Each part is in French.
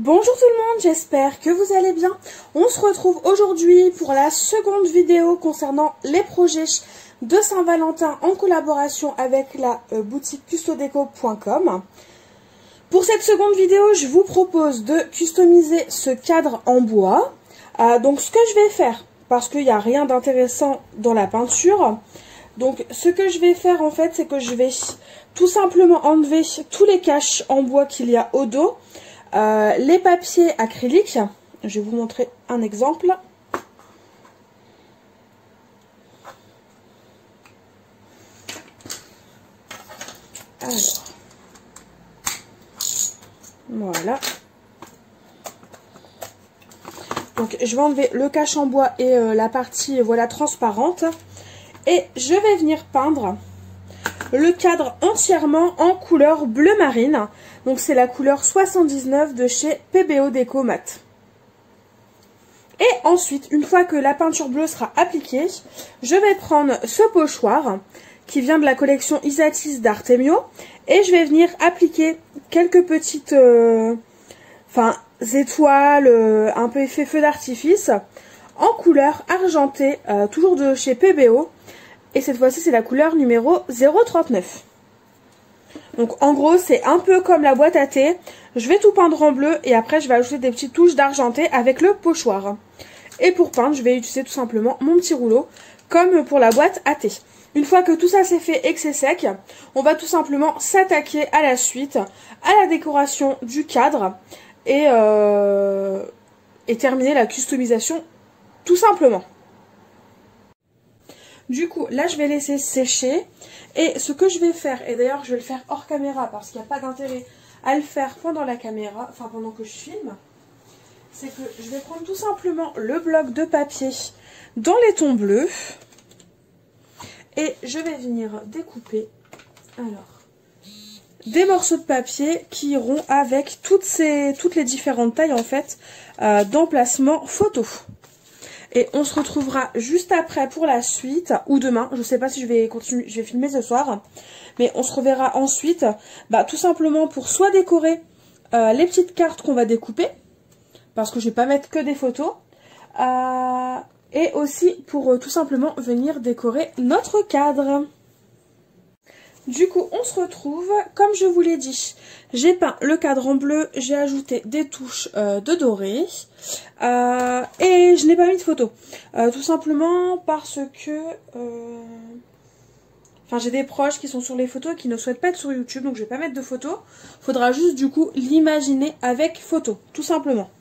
Bonjour tout le monde, j'espère que vous allez bien. On se retrouve aujourd'hui pour la seconde vidéo concernant les projets de Saint-Valentin en collaboration avec la boutique custodeco.com. Pour cette seconde vidéo, je vous propose de customiser ce cadre en bois. Donc ce que je vais faire, parce qu'il n'y a rien d'intéressant dans la peinture, donc ce que je vais faire en fait, c'est que je vais tout simplement enlever tous les caches en bois qu'il y a au dos. Les papiers acryliques, je vais vous montrer un exemple. Alors, voilà. Donc je vais enlever le cache en bois et la partie voilà transparente. Et je vais venir peindre le cadre entièrement en couleur bleu marine. Donc c'est la couleur 79 de chez PBO Déco Mat. Et ensuite, une fois que la peinture bleue sera appliquée, je vais prendre ce pochoir qui vient de la collection Isatis d'Artemio. Et je vais venir appliquer quelques petites étoiles, un peu effet feu d'artifice, en couleur argentée, toujours de chez PBO. Et cette fois-ci, c'est la couleur numéro 039. Donc en gros, c'est un peu comme la boîte à thé. Je vais tout peindre en bleu et après, je vais ajouter des petites touches d'argenté avec le pochoir. Et pour peindre, je vais utiliser tout simplement mon petit rouleau, comme pour la boîte à thé. Une fois que tout ça c'est fait et que c'est sec, on va tout simplement s'attaquer à la suite, à la décoration du cadre et terminer la customisation tout simplement. Du coup, là, je vais laisser sécher. Et ce que je vais faire, et d'ailleurs, je vais le faire hors caméra parce qu'il n'y a pas d'intérêt à le faire pendant la caméra, enfin pendant que je filme, c'est que je vais prendre tout simplement le bloc de papier dans les tons bleus. Et je vais venir découper, des morceaux de papier qui iront avec toutes les différentes tailles, en fait, d'emplacement photo. Et on se retrouvera juste après pour la suite, ou demain, je ne sais pas si je vais continuer, je vais filmer ce soir, mais on se reverra ensuite, tout simplement pour soit décorer les petites cartes qu'on va découper, parce que je ne vais pas mettre que des photos, et aussi pour tout simplement venir décorer notre cadre. Du coup, on se retrouve, comme je vous l'ai dit, j'ai peint le cadre en bleu, j'ai ajouté des touches de doré, et je n'ai pas mis de photo. Tout simplement parce que j'ai des proches qui sont sur les photos et qui ne souhaitent pas être sur YouTube, donc je vais pas mettre de photo. Faudra juste du coup l'imaginer avec photo, tout simplement.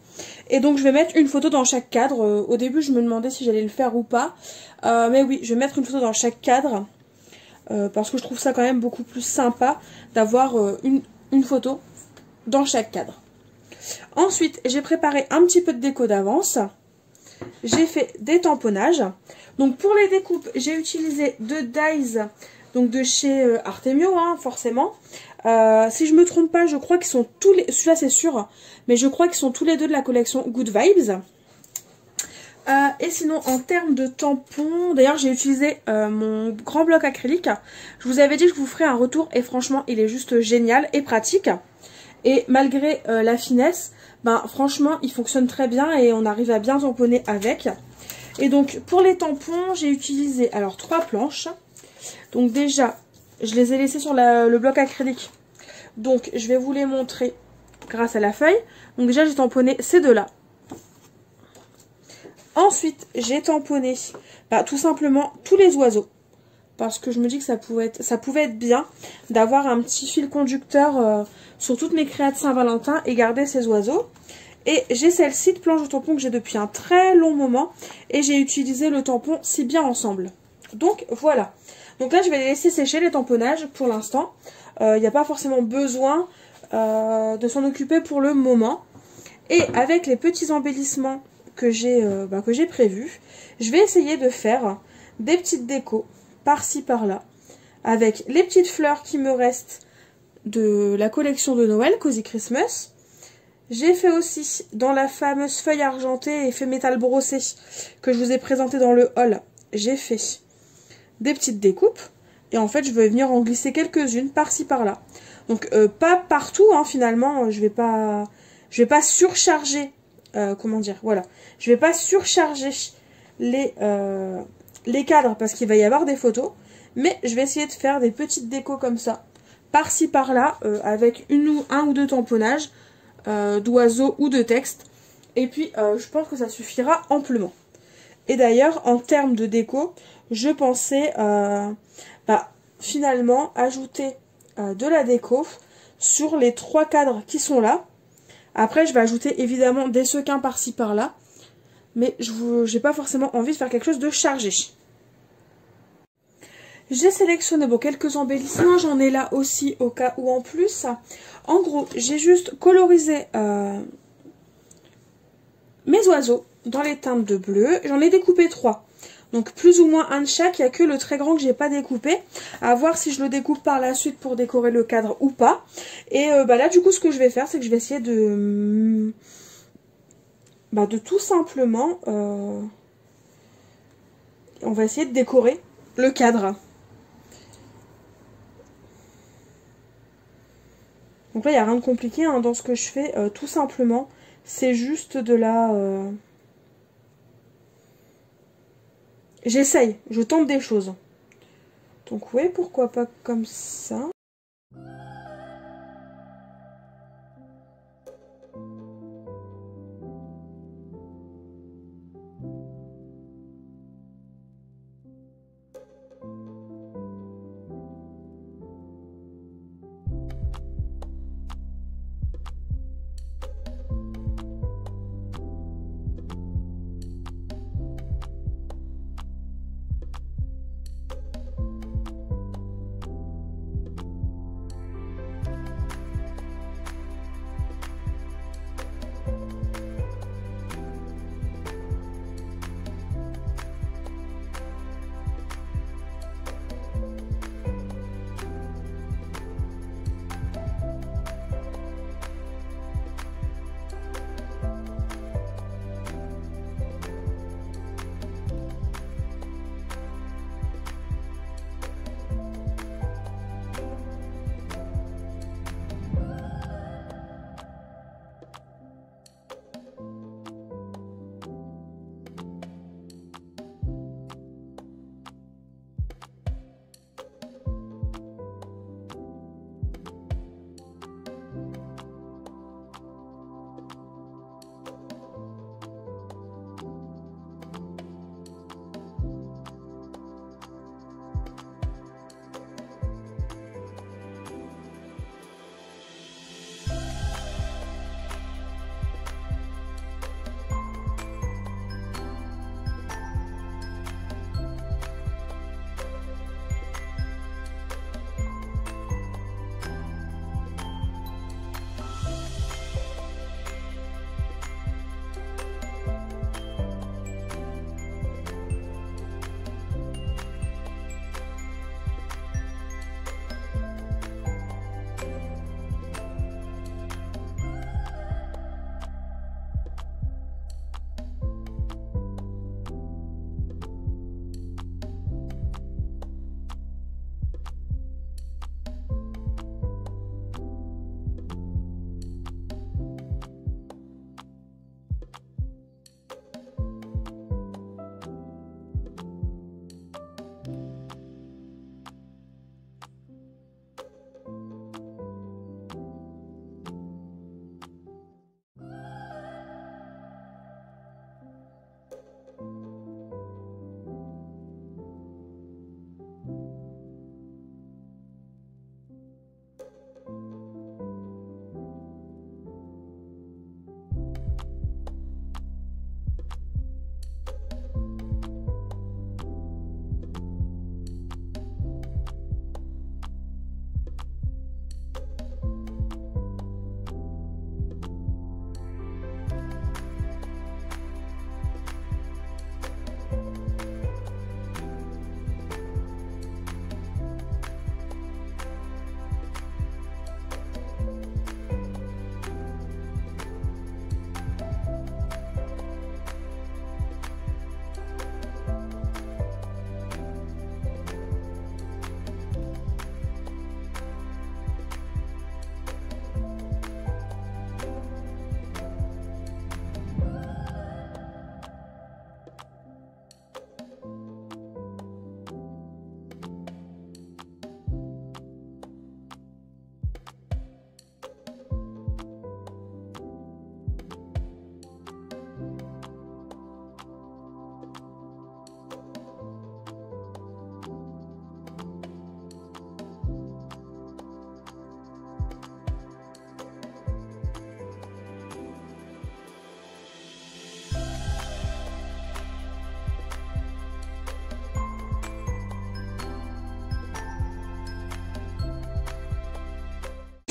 Et donc je vais mettre une photo dans chaque cadre. Au début, je me demandais si j'allais le faire ou pas, mais oui, je vais mettre une photo dans chaque cadre. Parce que je trouve ça quand même beaucoup plus sympa d'avoir une photo dans chaque cadre. Ensuite, j'ai préparé un petit peu de déco d'avance. J'ai fait des tamponnages. Donc pour les découpes, j'ai utilisé deux dies donc de chez Artemio, forcément. Si je me trompe pas, je crois qu'ils sont tous les... Celui-là c'est sûr, mais je crois qu'ils sont tous les deux de la collection Good Vibes. Et sinon, en termes de tampons, d'ailleurs j'ai utilisé mon grand bloc acrylique. Je vous avais dit que je vous ferais un retour et franchement il est juste génial et pratique. Et malgré la finesse, franchement il fonctionne très bien et on arrive à bien tamponner avec. Et donc pour les tampons, j'ai utilisé alors 3 planches. Donc déjà, je les ai laissées sur le bloc acrylique. Donc je vais vous les montrer grâce à la feuille. Donc déjà j'ai tamponné ces deux-là. Ensuite, j'ai tamponné tout simplement tous les oiseaux. Parce que je me dis que ça pouvait être bien d'avoir un petit fil conducteur sur toutes mes créas de Saint-Valentin et garder ces oiseaux. Et j'ai celle-ci de planche de tampon que j'ai depuis un très long moment. Et j'ai utilisé le tampon si bien ensemble. Donc voilà. Donc là, je vais les laisser sécher les tamponnages pour l'instant. Il n'y a pas forcément besoin de s'en occuper pour le moment. Et avec les petits embellissements que j'ai prévu, je vais essayer de faire des petites décos par-ci par-là avec les petites fleurs qui me restent de la collection de Noël Cozy Christmas. J'ai fait aussi dans la fameuse feuille argentée effet métal brossé que je vous ai présenté dans le haul, j'ai fait des petites découpes et en fait je vais venir en glisser quelques-unes par-ci par-là. Donc pas partout finalement, je vais pas je vais pas surcharger, comment dire, voilà. Je vais pas surcharger les cadres parce qu'il va y avoir des photos. Mais je vais essayer de faire des petites décos comme ça, par-ci par-là, avec un ou deux tamponnages d'oiseaux ou de texte. Et puis, je pense que ça suffira amplement. Et d'ailleurs, en termes de déco, je pensais finalement ajouter de la déco sur les 3 cadres qui sont là. Après, je vais ajouter évidemment des sequins par-ci par-là. Mais je n'ai pas forcément envie de faire quelque chose de chargé. J'ai sélectionné quelques embellissements, j'en ai là aussi au cas où en plus. En gros, j'ai juste colorisé mes oiseaux dans les teintes de bleu. J'en ai découpé 3. Donc plus ou moins un de chaque, il n'y a que le très grand que j'ai pas découpé. À voir si je le découpe par la suite pour décorer le cadre ou pas. Et là du coup ce que je vais faire, c'est que je vais essayer de tout simplement... on va essayer de décorer le cadre. Donc là, il n'y a rien de compliqué hein, dans ce que je fais, tout simplement. C'est juste de la... J'essaye, je tente des choses. Donc ouais, pourquoi pas comme ça.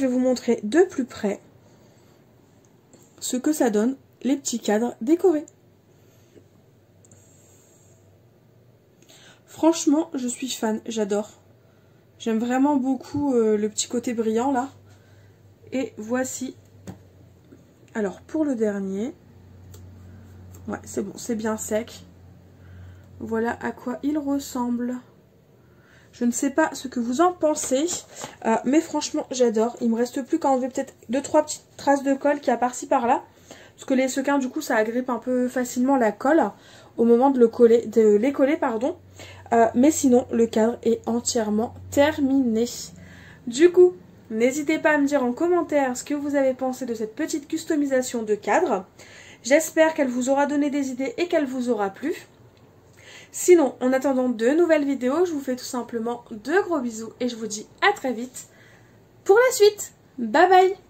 vais vous montrer de plus près ce que ça donne, les petits cadres décorés. Franchement, je suis fan, j'adore. J'aime vraiment beaucoup le petit côté brillant là. Et voici. Alors pour le dernier, ouais c'est bon, c'est bien sec. Voilà à quoi il ressemble. Je ne sais pas ce que vous en pensez, mais franchement j'adore. Il me reste plus qu'à enlever peut-être 2-3 petites traces de colle qu'il y a par-ci par-là. Parce que les sequins du coup ça agrippe un peu facilement la colle au moment de les coller. Pardon. Mais sinon le cadre est entièrement terminé. Du coup, n'hésitez pas à me dire en commentaire ce que vous avez pensé de cette petite customisation de cadre. J'espère qu'elle vous aura donné des idées et qu'elle vous aura plu. Sinon, en attendant de nouvelles vidéos, je vous fais tout simplement de gros bisous et je vous dis à très vite pour la suite. Bye bye!